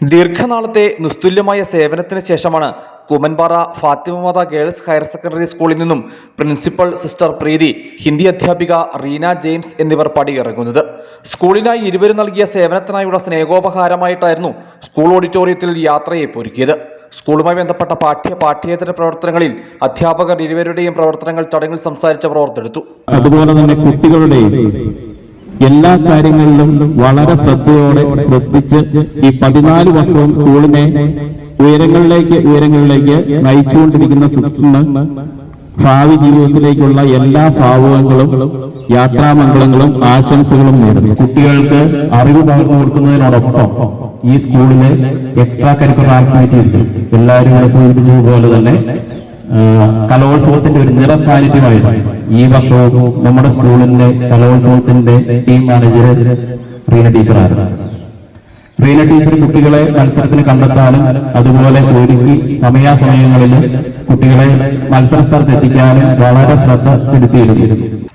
ദീർഘനാളത്തെ നിസ്തുല്യമായ സേവനത്തിന് ശേഷമാണ് കുമൻപാറ ഫാത്തിമ ഗേൾസ് ഹയർ സെക്കൻഡറി സ്കൂളിൽ നിന്നും പ്രിൻസിപ്പൽ സിസ്റ്റർ പ്രീതി, ഹിന്ദി അധ്യാപിക റീന ജെയിംസ് എന്നിവർ പടിയിറങ്ങുന്നത്. സ്കൂളിനായി ഇരുവരും നൽകിയ സേവനത്തിനായുള്ള സ്നേഹോപഹാരമായിട്ടായിരുന്നു സ്കൂൾ ഓഡിറ്റോറിയത്തിൽ യാത്രയെ ഒരുക്കിയത്. സ്കൂളുമായി ബന്ധപ്പെട്ട പാഠ്യേതര പ്രവർത്തനങ്ങളിൽ അധ്യാപകർ ഇരുവരുടെയും പ്രവർത്തനങ്ങൾ ചടങ്ങിൽ സംസാരിച്ചവർ ഓർത്തെടുത്തു. അതുപോലെ തന്നെ കുട്ടികളുടെ എല്ലാ കാര്യങ്ങളിലും വളരെ ശ്രദ്ധിച്ച് ഈ 14 വർഷവും സ്കൂളിനെ ഉയരങ്ങളിലേക്ക് നയിച്ചുകൊണ്ടിരിക്കുന്ന സിസ്റ്ററിന് ഭാവി ജീവിതത്തിലേക്കുള്ള എല്ലാ ഭാവുകങ്ങളും യാത്രാമംഗളങ്ങളും ആശംസകളും നേരുന്നു. കുട്ടികൾക്ക് അറിവ് പകർന്നു കൊടുക്കുന്നതിനോടൊപ്പം ഈ സ്കൂളിലെ എക്സ്ട്രാ കരിക്കുലർ ആക്ടിവിറ്റീസ് എല്ലാവരും ഇവിടെ സൂചിപ്പിച്ചതുപോലെ തന്നെ കലോത്സവത്തിന്റെ ഒരു നിറസാന്നിധ്യമായിരുന്നു. ഈ വർഷവും നമ്മുടെ സ്കൂളിന്റെ കലോത്സവത്തിന്റെ ടീം മാനേജർ റീന ടീച്ചറാണ്. റീന ടീച്ചർ കുട്ടികളെ മത്സരത്തിന് കണ്ടെത്താനും അതുപോലെ ഒരുക്കി സമയാസമയങ്ങളിൽ കുട്ടികളെ മത്സര സ്ഥലത്ത് എത്തിക്കാനും വളരെ ശ്രദ്ധ ചെലുത്തിയിരുന്നു.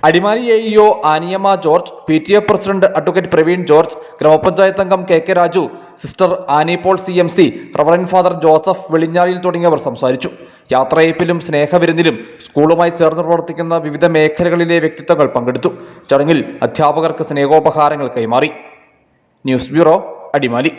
Adimali AEO Aniyamma George, PTA president advocate Praveen George, grama panchayat അംഗം KK Raju, sister Annie Paul CMC, reverend father Joseph Velinjalil തുടങ്ങിയവർ സംസാരിച്ചു. യാത്രയപ്പിലും സ്നേഹവിരുന്നിലും സ്കൂളുമായി ചേർന്ന് പ്രവർത്തിക്കുന്ന വിവിധ മേഖലകളിലെ വ്യക്തിത്വങ്ങൾ പങ്കെടുത്തു. ചടങ്ങിൽ അധ്യാപകർക്ക് സ്നേഹോപഹാരങ്ങൾ കൈമാറി. News bureau, Adimali.